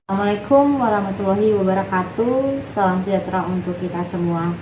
Assalamualaikum warahmatullahi wabarakatuh. Salam sejahtera untuk kita semua.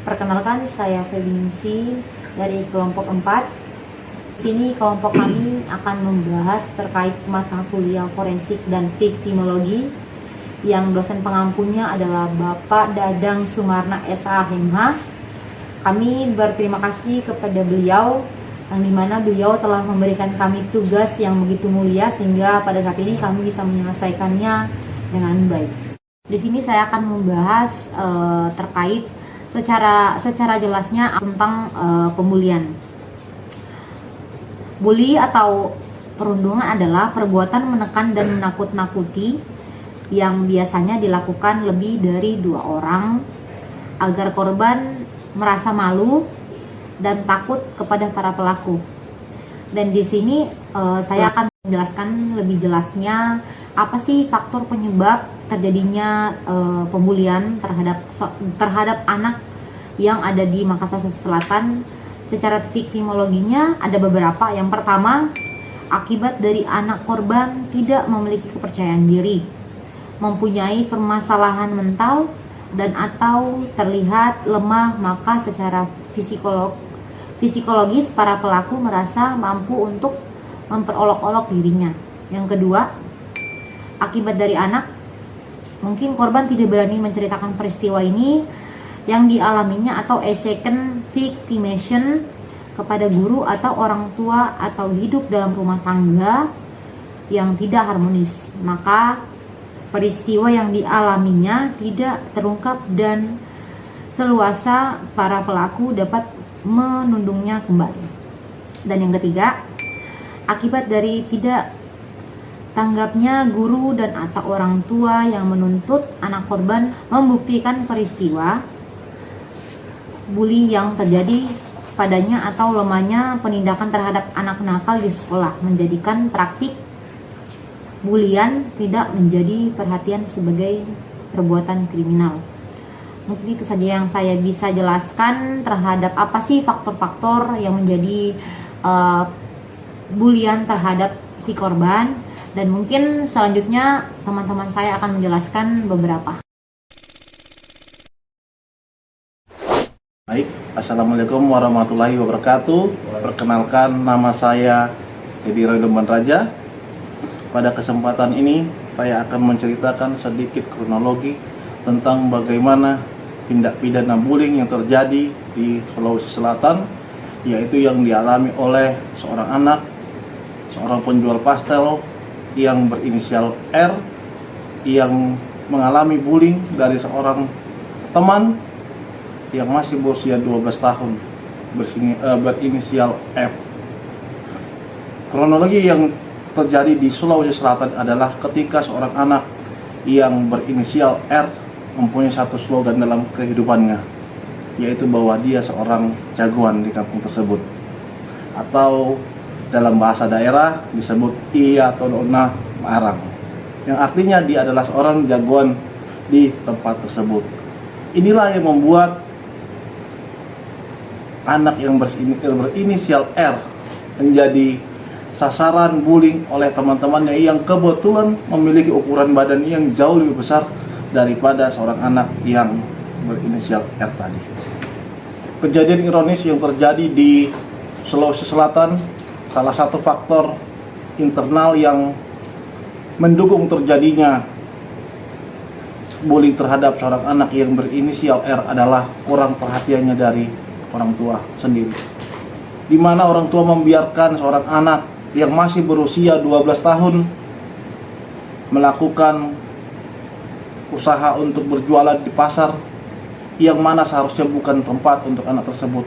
Perkenalkan, saya Febiningsi dari kelompok 4. Sini kelompok kami akan membahas terkait mata kuliah forensik dan viktimologi yang dosen pengampunya adalah Bapak Dadang Sumarna SH. Kami berterima kasih kepada beliau yang dimana beliau telah memberikan kami tugas yang begitu mulia sehingga pada saat ini kami bisa menyelesaikannya dengan baik. Di sini saya akan membahas terkait secara jelasnya tentang pembulian. Bully atau perundungan adalah perbuatan menekan dan menakut-nakuti yang biasanya dilakukan lebih dari 2 orang agar korban merasa malu dan takut kepada para pelaku. Dan di sini saya akan menjelaskan lebih jelasnya apa sih faktor penyebab terjadinya pembulian terhadap anak yang ada di Makassar Selatan. Secara viktimologinya ada beberapa. Yang pertama, akibat dari anak korban tidak memiliki kepercayaan diri, mempunyai permasalahan mental dan atau terlihat lemah, maka secara psikologis para pelaku merasa mampu untuk memperolok-olok dirinya. Yang kedua, akibat dari anak, mungkin korban tidak berani menceritakan peristiwa ini yang dialaminya atau a second victimization kepada guru atau orang tua atau hidup dalam rumah tangga yang tidak harmonis, maka peristiwa yang dialaminya tidak terungkap dan seluasa para pelaku dapat menundungnya kembali. Dan yang ketiga, akibat dari tidak tanggapnya guru dan atau orang tua yang menuntut anak korban membuktikan peristiwa bully yang terjadi padanya atau lemahnya penindakan terhadap anak nakal di sekolah menjadikan praktik bulian tidak menjadi perhatian sebagai perbuatan kriminal. Mungkin itu saja yang saya bisa jelaskan terhadap apa sih faktor-faktor yang menjadi bulian terhadap si korban, dan mungkin selanjutnya teman-teman saya akan menjelaskan beberapa. Baik, Assalamualaikum warahmatullahi wabarakatuh. Perkenalkan, nama saya Edi Roydoman Raja. Pada kesempatan ini saya akan menceritakan sedikit kronologi tentang bagaimana tindak pidana bullying yang terjadi di Sulawesi Selatan, yaitu yang dialami oleh seorang anak, seorang penjual pastel yang berinisial R, yang mengalami bullying dari seorang teman yang masih berusia 12 tahun berinisial F. Kronologi yang terjadi di Sulawesi Selatan adalah ketika seorang anak yang berinisial R mempunyai satu slogan dalam kehidupannya, yaitu bahwa dia seorang jagoan di kampung tersebut, atau dalam bahasa daerah disebut iya atau dona marang, yang artinya dia adalah seorang jagoan di tempat tersebut. Inilah yang membuat anak yang berinisial R menjadi sasaran bullying oleh teman-temannya yang kebetulan memiliki ukuran badan yang jauh lebih besar daripada seorang anak yang berinisial R tadi. Kejadian ironis yang terjadi di Sulawesi Selatan, salah satu faktor internal yang mendukung terjadinya bullying terhadap seorang anak yang berinisial R adalah kurang perhatiannya dari orang tua sendiri, di mana orang tua membiarkan seorang anak yang masih berusia 12 tahun melakukan usaha untuk berjualan di pasar yang mana seharusnya bukan tempat untuk anak tersebut.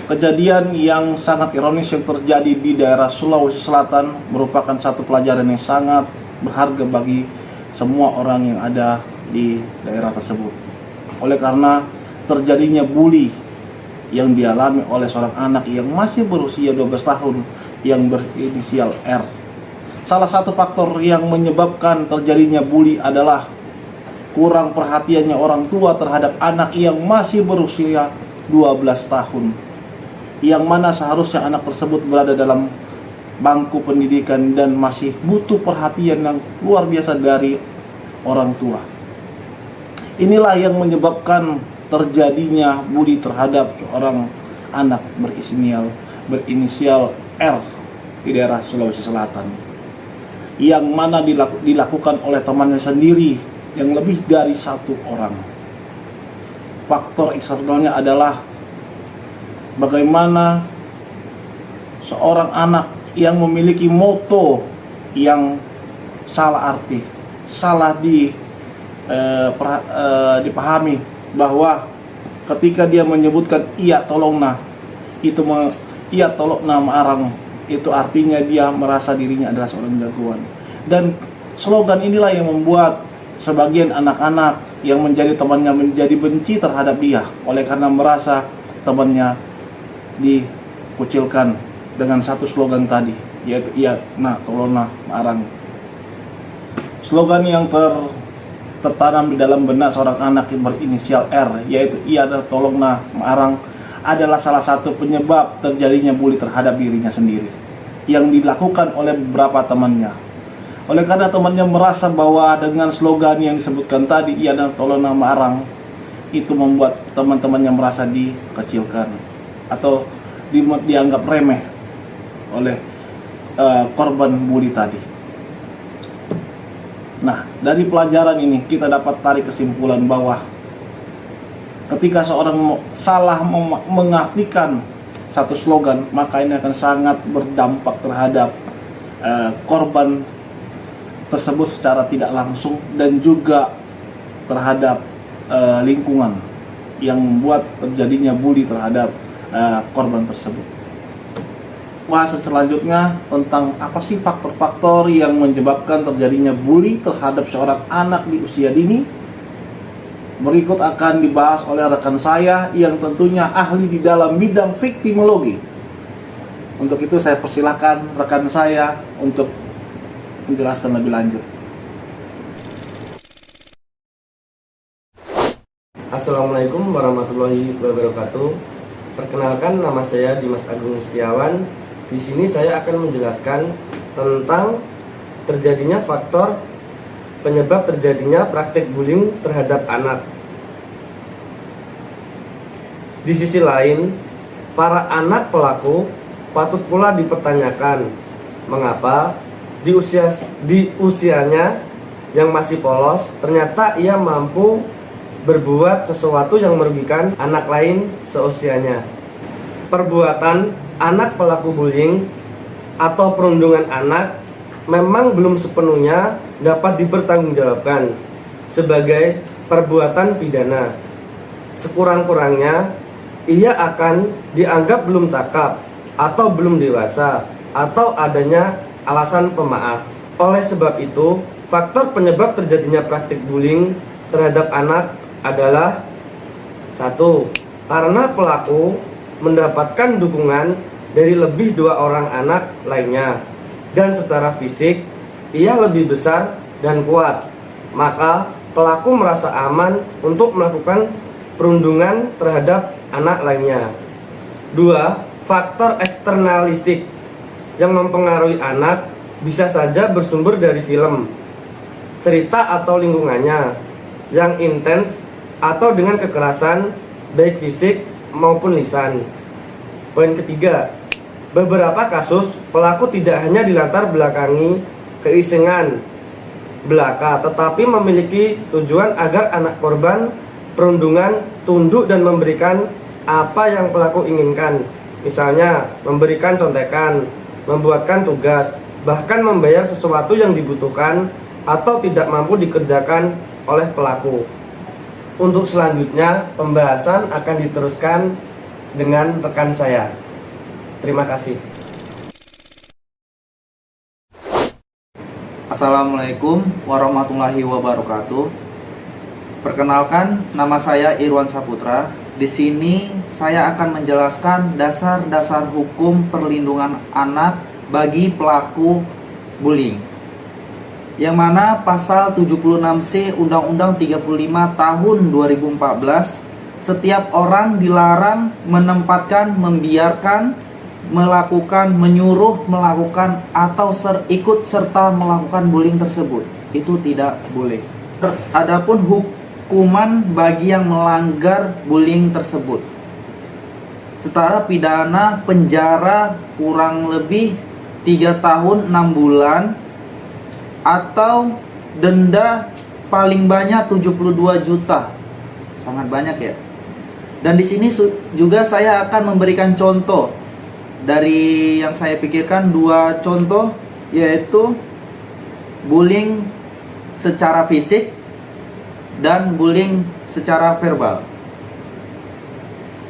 Kejadian yang sangat ironis yang terjadi di daerah Sulawesi Selatan merupakan satu pelajaran yang sangat berharga bagi semua orang yang ada di daerah tersebut. Oleh karena terjadinya bully yang dialami oleh seorang anak yang masih berusia 12 tahun yang berinisial R. Salah satu faktor yang menyebabkan terjadinya bully adalah kurang perhatiannya orang tua terhadap anak yang masih berusia 12 tahun, yang mana seharusnya anak tersebut berada dalam bangku pendidikan dan masih butuh perhatian yang luar biasa dari orang tua. Inilah yang menyebabkan terjadinya bully terhadap seorang anak berinisial R di daerah Sulawesi Selatan, yang mana dilakukan oleh temannya sendiri yang lebih dari satu orang. Faktor eksternalnya adalah bagaimana seorang anak yang memiliki moto yang salah arti, salah dipahami, bahwa ketika dia menyebutkan iya tolong nah, iya tolong nah Arang, itu artinya dia merasa dirinya adalah seorang jagoan. Dan slogan inilah yang membuat sebagian anak-anak yang menjadi temannya menjadi benci terhadap dia, oleh karena merasa temannya dikucilkan dengan satu slogan tadi, yaitu iya nah tolong nah Arang. Slogan yang tertanam di dalam benak seorang anak yang berinisial R, yaitu iya tolong nah Arang, adalah salah satu penyebab terjadinya bully terhadap dirinya sendiri yang dilakukan oleh beberapa temannya. Oleh karena temannya merasa bahwa dengan slogan yang disebutkan tadi, iya dan tolong nama Arang, itu membuat teman-temannya merasa dikecilkan atau dianggap remeh oleh korban bully tadi. Nah, dari pelajaran ini kita dapat tarik kesimpulan bahwa ketika seorang salah mengartikan satu slogan, maka ini akan sangat berdampak terhadap korban tersebut secara tidak langsung, dan juga terhadap lingkungan yang membuat terjadinya bully terhadap korban tersebut. Bahasan selanjutnya tentang apa sih faktor-faktor yang menyebabkan terjadinya bully terhadap seorang anak di usia dini. Berikut akan dibahas oleh rekan saya yang tentunya ahli di dalam bidang viktimologi. Untuk itu saya persilahkan rekan saya untuk menjelaskan lebih lanjut. Assalamualaikum warahmatullahi wabarakatuh. Perkenalkan, nama saya Dimas Agung Setiawan. Di sini saya akan menjelaskan tentang terjadinya faktor penyebab terjadinya praktik bullying terhadap anak. Di sisi lain, para anak pelaku patut pula dipertanyakan mengapa di usianya yang masih polos ternyata ia mampu berbuat sesuatu yang merugikan anak lain seusianya. Perbuatan anak pelaku bullying atau perundungan anak memang belum sepenuhnya dapat dipertanggungjawabkan sebagai perbuatan pidana. Sekurang-kurangnya ia akan dianggap belum cakap atau belum dewasa atau adanya alasan pemaaf. Oleh sebab itu, faktor penyebab terjadinya praktik bullying terhadap anak adalah 1. Karena pelaku mendapatkan dukungan dari lebih 2 orang anak lainnya, dan secara fisik ia lebih besar dan kuat, maka pelaku merasa aman untuk melakukan perundungan terhadap anak lainnya. 2. Faktor eksternalistik yang mempengaruhi anak bisa saja bersumber dari film, cerita atau lingkungannya yang intens atau dengan kekerasan baik fisik maupun lisan. Poin ketiga, beberapa kasus pelaku tidak hanya dilatar belakangi keisengan belaka, tetapi memiliki tujuan agar anak korban perundungan tunduk dan memberikan apa yang pelaku inginkan. Misalnya memberikan contekan, membuatkan tugas, bahkan membayar sesuatu yang dibutuhkan atau tidak mampu dikerjakan oleh pelaku. Untuk selanjutnya, pembahasan akan diteruskan dengan rekan saya. Terima kasih. Assalamualaikum warahmatullahi wabarakatuh. Perkenalkan, nama saya Irwan Saputra. Di sini saya akan menjelaskan dasar-dasar hukum perlindungan anak bagi pelaku bullying, yang mana pasal 76C Undang-Undang 35 tahun 2014, setiap orang dilarang menempatkan, membiarkan, menyuruh melakukan atau ikut serta melakukan bullying tersebut. Itu tidak boleh. Adapun hukuman bagi yang melanggar bullying tersebut, setara pidana penjara kurang lebih 3 tahun 6 bulan atau denda paling banyak 72 juta. Sangat banyak ya. Dan di sini juga saya akan memberikan contoh dari yang saya pikirkan, 2 contoh, yaitu bullying secara fisik dan bullying secara verbal.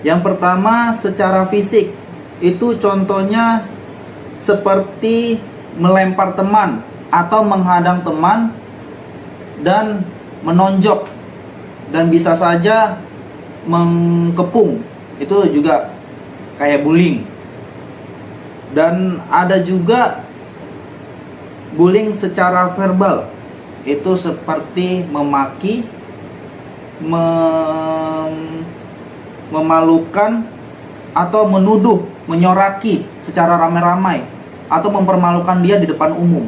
Yang pertama, secara fisik, itu contohnya seperti melempar teman atau menghadang teman dan menonjok, dan bisa saja mengepung. Itu juga kayak bullying. Dan ada juga bullying secara verbal, itu seperti memaki, memalukan, atau menuduh, menyoraki secara ramai-ramai, atau mempermalukan dia di depan umum.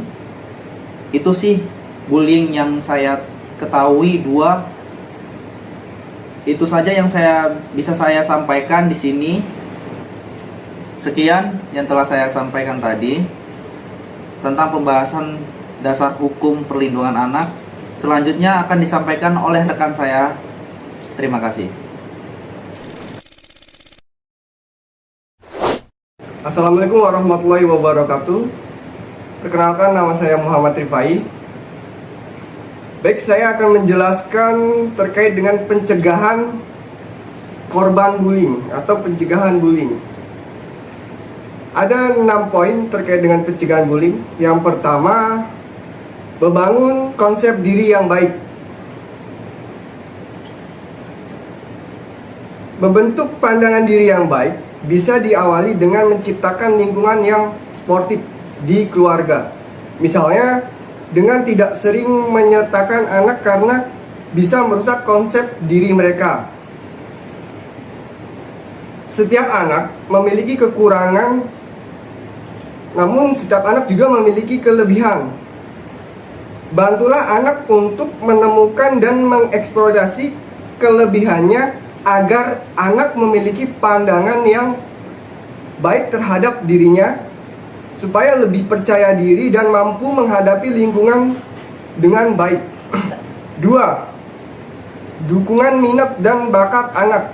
Itu sih bullying yang saya ketahui, 2. Itu saja yang bisa saya sampaikan di sini. Sekian yang telah saya sampaikan tadi tentang pembahasan dasar hukum perlindungan anak. Selanjutnya akan disampaikan oleh rekan saya. Terima kasih. Assalamualaikum warahmatullahi wabarakatuh. Perkenalkan, nama saya Muhammad Rifai. Baik, saya akan menjelaskan terkait dengan pencegahan korban bullying atau pencegahan bullying. Ada 6 poin terkait dengan pencegahan bullying. Yang pertama, membangun konsep diri yang baik. Membentuk pandangan diri yang baik bisa diawali dengan menciptakan lingkungan yang sportif di keluarga. Misalnya, dengan tidak sering menyertakan anak karena bisa merusak konsep diri mereka. Setiap anak memiliki kekurangan, namun setiap anak juga memiliki kelebihan. Bantulah anak untuk menemukan dan mengeksplorasi kelebihannya agar anak memiliki pandangan yang baik terhadap dirinya, supaya lebih percaya diri dan mampu menghadapi lingkungan dengan baik. 2. Dukungan minat dan bakat anak.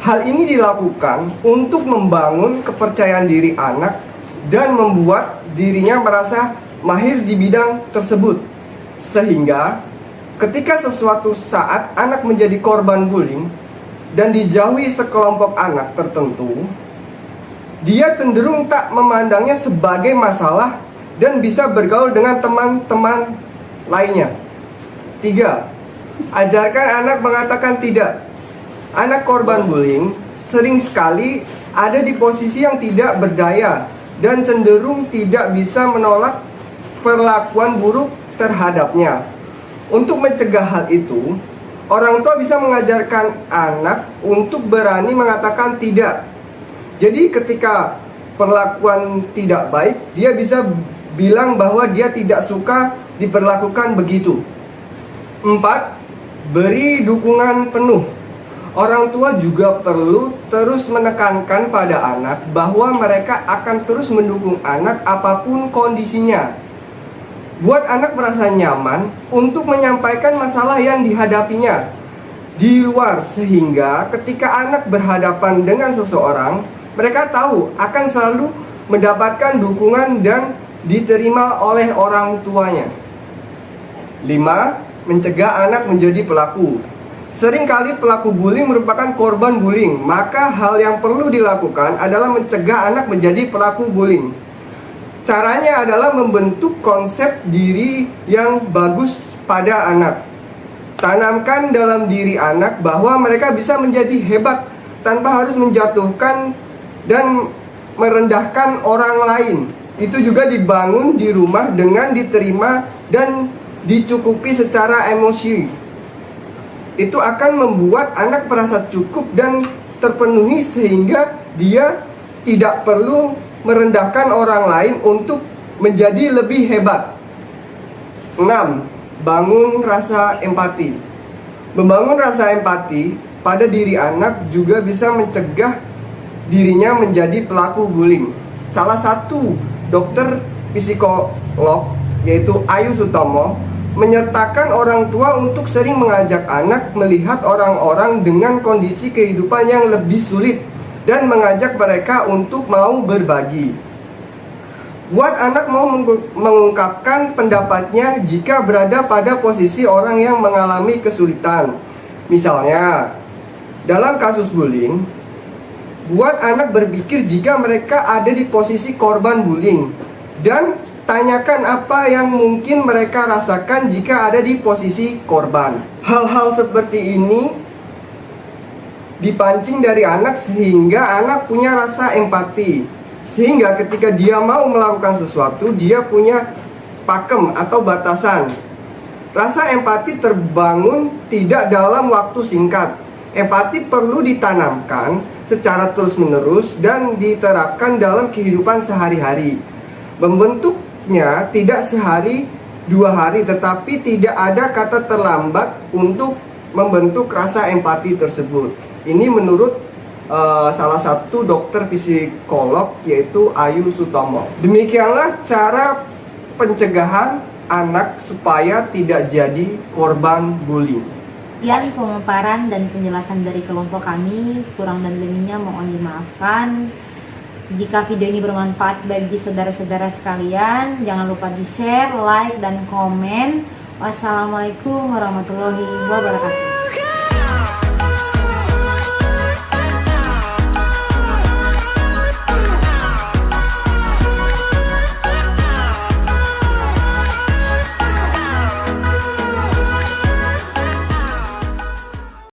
Hal ini dilakukan untuk membangun kepercayaan diri anak dan membuat dirinya merasa mahir di bidang tersebut, sehingga ketika sesuatu saat anak menjadi korban bullying dan dijauhi sekelompok anak tertentu, dia cenderung tak memandangnya sebagai masalah dan bisa bergaul dengan teman-teman lainnya. 3. Ajarkan anak mengatakan tidak. Anak korban bullying sering sekali ada di posisi yang tidak berdaya dan cenderung tidak bisa menolak perlakuan buruk terhadapnya. Untuk mencegah hal itu, orang tua bisa mengajarkan anak untuk berani mengatakan tidak. Jadi ketika perlakuan tidak baik, dia bisa bilang bahwa dia tidak suka diperlakukan begitu. 4. Beri dukungan penuh. Orang tua juga perlu terus menekankan pada anak bahwa mereka akan terus mendukung anak apapun kondisinya. Buat anak merasa nyaman untuk menyampaikan masalah yang dihadapinya di luar, sehingga ketika anak berhadapan dengan seseorang, mereka tahu akan selalu mendapatkan dukungan dan diterima oleh orang tuanya. 5. Mencegah anak menjadi pelaku. Seringkali pelaku bullying merupakan korban bullying, maka hal yang perlu dilakukan adalah mencegah anak menjadi pelaku bullying. Caranya adalah membentuk konsep diri yang bagus pada anak. Tanamkan dalam diri anak bahwa mereka bisa menjadi hebat tanpa harus menjatuhkan dan merendahkan orang lain. Itu juga dibangun di rumah dengan diterima dan dicukupi secara emosi. Itu akan membuat anak merasa cukup dan terpenuhi sehingga dia tidak perlu merendahkan orang lain untuk menjadi lebih hebat. 6. Bangun rasa empati. Membangun rasa empati pada diri anak juga bisa mencegah dirinya menjadi pelaku bullying. Salah satu dokter psikolog, yaitu Ayu Sutomo, menyertakan orang tua untuk sering mengajak anak melihat orang-orang dengan kondisi kehidupan yang lebih sulit dan mengajak mereka untuk mau berbagi. Buat anak mau mengungkapkan pendapatnya jika berada pada posisi orang yang mengalami kesulitan. Misalnya, dalam kasus bullying, buat anak berpikir jika mereka ada di posisi korban bullying dan tanyakan apa yang mungkin mereka rasakan jika ada di posisi korban. Hal-hal seperti ini dipancing dari anak sehingga anak punya rasa empati. Sehingga ketika dia mau melakukan sesuatu, dia punya pakem atau batasan. Rasa empati terbangun tidak dalam waktu singkat. Empati perlu ditanamkan secara terus-menerus dan diterapkan dalam kehidupan sehari-hari. Membentuknya tidak sehari, 2 hari, tetapi tidak ada kata terlambat untuk membentuk rasa empati tersebut. Ini menurut salah satu dokter psikolog, yaitu Ayu Sutomo. Demikianlah cara pencegahan anak supaya tidak jadi korban bullying. Sekian pemaparan dan penjelasan dari kelompok kami. Kurang dan lebihnya mohon dimaafkan. Jika video ini bermanfaat bagi saudara-saudara sekalian, jangan lupa di-share, like, dan komen. Wassalamualaikum warahmatullahi wabarakatuh.